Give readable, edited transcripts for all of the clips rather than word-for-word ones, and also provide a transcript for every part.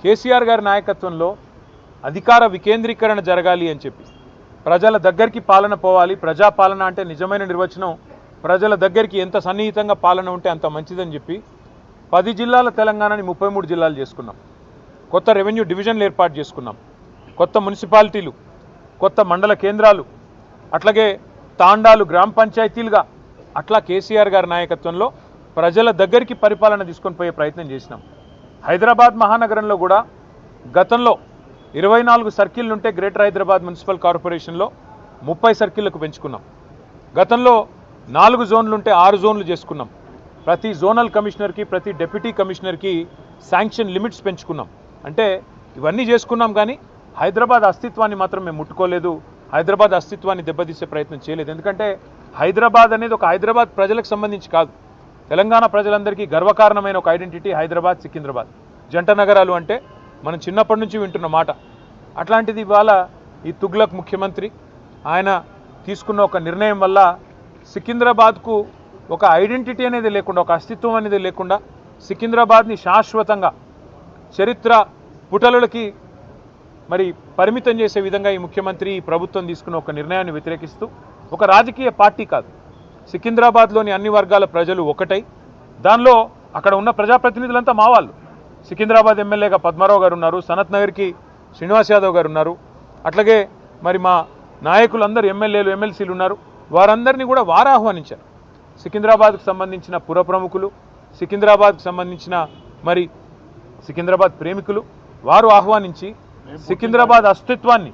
కేసీఆర్ గారి నాయకత్వంలో అధికార వికేంద్రీకరణ జరగాలి అని చెప్పి ప్రజల దగ్గరికి పాలన పోవాలి. ప్రజాపాలన అంటే నిజమైన నిర్వచనం ప్రజల దగ్గరికి ఎంత సన్నిహితంగా పాలన ఉంటే అంత మంచిదని చెప్పి 10 జిల్లాల తెలంగాణని 33 జిల్లాలు చేసుకున్నాం. కొత్త రెవెన్యూ డివిజన్లు ఏర్పాటు చేసుకున్నాం. కొత్త మున్సిపాలిటీలు, కొత్త మండల కేంద్రాలు, అట్లాగే తాండాలు గ్రామ పంచాయతీలుగా అట్లా కేసీఆర్ గారి నాయకత్వంలో ప్రజల దగ్గరికి పరిపాలన తీసుకొని పోయే ప్రయత్నం చేసినాం. హైదరాబాద్ మహానగరంలో కూడా గతంలో 24 సర్కిళ్ళు ఉంటే గ్రేటర్ హైదరాబాద్ మున్సిపల్ కార్పొరేషన్లో 30 సర్కిళ్లకు పెంచుకున్నాం. గతంలో 4 జోన్లు ఉంటే 6 జోన్లు చేసుకున్నాం. ప్రతి జోనల్ కమిషనర్కి, ప్రతి డిప్యూటీ కమిషనర్కి శాంక్షన్ లిమిట్స్ పెంచుకున్నాం. అంటే ఇవన్నీ చేసుకున్నాం, కానీ హైదరాబాద్ అస్తిత్వాన్ని మాత్రం మేము ముట్టుకోలేదు. హైదరాబాద్ అస్తిత్వాన్ని దెబ్బతీసే ప్రయత్నం చేయలేదు. ఎందుకంటే హైదరాబాద్ అనేది ఒక హైదరాబాద్ ప్రజలకు సంబంధించి కాదు, తెలంగాణ ప్రజలందరికీ గర్వకారణమైన ఒక ఐడెంటిటీ హైదరాబాద్, సికింద్రాబాద్ జంట నగరాలు అంటే మనం చిన్నప్పటి నుంచి వింటున్న మాట. అట్లాంటిది ఇవాళ ఈ తుగ్లక్ ముఖ్యమంత్రి ఆయన తీసుకున్న ఒక నిర్ణయం వల్ల సికింద్రాబాద్కు ఒక ఐడెంటిటీ అనేది లేకుండా, ఒక అస్తిత్వం అనేది లేకుండా సికింద్రాబాద్ని శాశ్వతంగా చరిత్ర పుటలకి మరి పరిమితం చేసే విధంగా ఈ ముఖ్యమంత్రి, ఈ ప్రభుత్వం తీసుకున్న ఒక నిర్ణయాన్ని వ్యతిరేకిస్తూ ఒక రాజకీయ పార్టీ కాదు, సికింద్రాబాద్లోని అన్ని వర్గాల ప్రజలు ఒకటై, దానిలో అక్కడ ఉన్న ప్రజాప్రతినిధులంతా మా వాళ్ళు. సికింద్రాబాద్ ఎమ్మెల్యేగా పద్మారావు గారు ఉన్నారు, సనత్ నగర్కి శ్రీనివాస్ యాదవ్ గారు ఉన్నారు, అట్లాగే మరి మా నాయకులందరూ ఎమ్మెల్యేలు, ఎమ్మెల్సీలు ఉన్నారు. వారందరినీ కూడా వారు ఆహ్వానించారు. సికింద్రాబాద్కు సంబంధించిన పుర ప్రముఖులు, సికింద్రాబాద్కు సంబంధించిన మరి సికింద్రాబాద్ ప్రేమికులు వారు ఆహ్వానించి సికింద్రాబాద్ అస్తిత్వాన్ని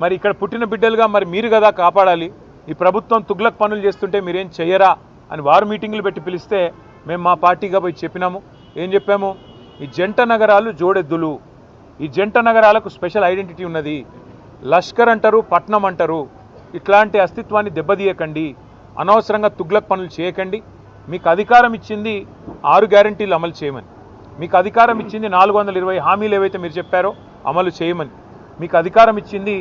మరి ఇక్కడ పుట్టిన బిడ్డలుగా మరి మీరు కదా కాపాడాలి, ఈ ప్రభుత్వం తుగ్లక్ పనులు చేస్తుంటే మీరేం చెయ్యరా అని వారు మీటింగులు పెట్టి పిలిస్తే మేము మా పార్టీగా పోయి చెప్పినాము. ఏం చెప్పాము? ఈ జంట నగరాలు జోడెద్దులు, ఈ జంట నగరాలకు స్పెషల్ ఐడెంటిటీ ఉన్నది. లష్కర్ అంటారు, పట్నం అంటారు. ఇట్లాంటి అస్తిత్వాన్ని దెబ్బతీయకండి, అనవసరంగా తుగ్లక్ పనులు చేయకండి. మీకు అధికారం ఇచ్చింది 6 గ్యారంటీలు అమలు చేయమని, మీకు అధికారం ఇచ్చింది 420 హామీలు ఏవైతే మీరు చెప్పారో అమలు చేయమని, మీకు అధికారం ఇచ్చింది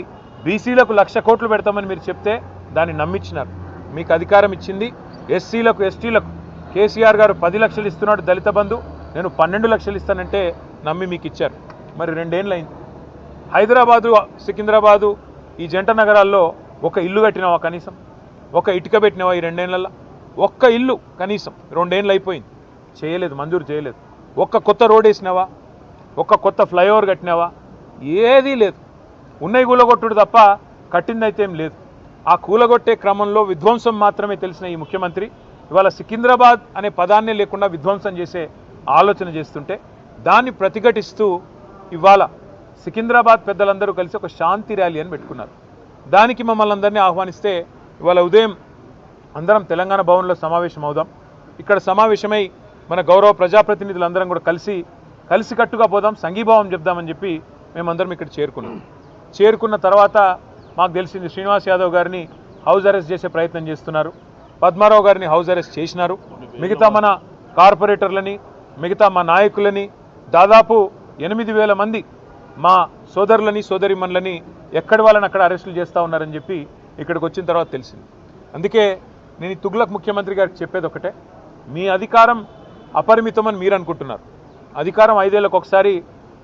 బీసీలకు 1,00,000 కోట్లు పెడతామని మీరు చెప్తే దాన్ని నమ్మించినారు. మీకు అధికారం ఇచ్చింది ఎస్సీలకు, ఎస్టీలకు కేసీఆర్ గారు 10 లక్షలు ఇస్తున్నాడు దళిత బంధు, నేను 12 లక్షలు ఇస్తానంటే నమ్మి మీకు ఇచ్చారు. మరి 2 ఏళ్ళు అయింది. హైదరాబాదు, సికింద్రాబాదు ఈ జంట నగరాల్లో ఒక ఇల్లు కట్టినావా? కనీసం ఒక ఇటుక పెట్టినావా ఈ 2 ఏళ్లలో? ఒక్క ఇల్లు కనీసం 2 ఏళ్ళు అయిపోయింది, చేయలేదు, మంజూరు చేయలేదు. ఒక్క కొత్త రోడ్ వేసినావా? ఒక్క కొత్త ఫ్లైఓవర్ కట్టినావా? ఏదీ లేదు. ఉన్నవి కూలగొట్టుడు తప్ప కట్టిందైతే ఏం లేదు. ఆ కూలగొట్టే క్రమంలో విధ్వంసం మాత్రమే తెలిసిన ఈ ముఖ్యమంత్రి ఇవాళ సికింద్రాబాద్ అనే పదాన్నే లేకుండా విధ్వంసం చేసే ఆలోచన చేస్తుంటే దాన్ని ప్రతిఘటిస్తూ ఇవాళ సికింద్రాబాద్ పెద్దలందరూ కలిసి ఒక శాంతి ర్యాలీ అని పెట్టుకున్నారు. దానికి మమ్మల్ని అందరినీ ఆహ్వానిస్తే ఇవాళ ఉదయం అందరం తెలంగాణ భవన్లో సమావేశం అవుదాం. ఇక్కడ సమావేశమై మన గౌరవ ప్రజాప్రతినిధులందరం కూడా కలిసికట్టుగా పోదాం, సంఘీభావం చెప్దామని చెప్పి మేమందరం ఇక్కడ చేరుకున్న తర్వాత మాకు తెలిసింది శ్రీనివాస్ యాదవ్ గారిని హౌస్ అరెస్ట్ చేసే ప్రయత్నం చేస్తున్నారు, పద్మారావు గారిని హౌస్ అరెస్ట్ చేసినారు, మిగతా మన కార్పొరేటర్లని, మిగతా మా నాయకులని దాదాపు 8,000 మంది మా సోదరులని, సోదరిమణులని ఎక్కడి వాళ్ళని అక్కడ అరెస్టులు చేస్తూ ఉన్నారని చెప్పి ఇక్కడికి వచ్చిన తర్వాత తెలిసింది. అందుకే నేను ఈ తుగ్లక్ ముఖ్యమంత్రి గారికి చెప్పేది ఒకటే, మీ అధికారం అపరిమితమని మీరు అనుకుంటున్నారు. అధికారం 5 ఏళ్లకు ఒకసారి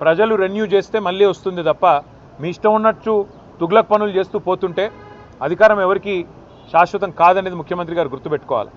ప్రజలు రెన్యూ చేస్తే మళ్ళీ వస్తుంది తప్ప మీ ఇష్టం ఉన్నట్టు తుగ్లక్ పనులు చేస్తూ పోతుంటే అధికారం ఎవరికి శాశ్వతం కాదనేది ముఖ్యమంత్రి గారు గుర్తుపెట్టుకోవాలి.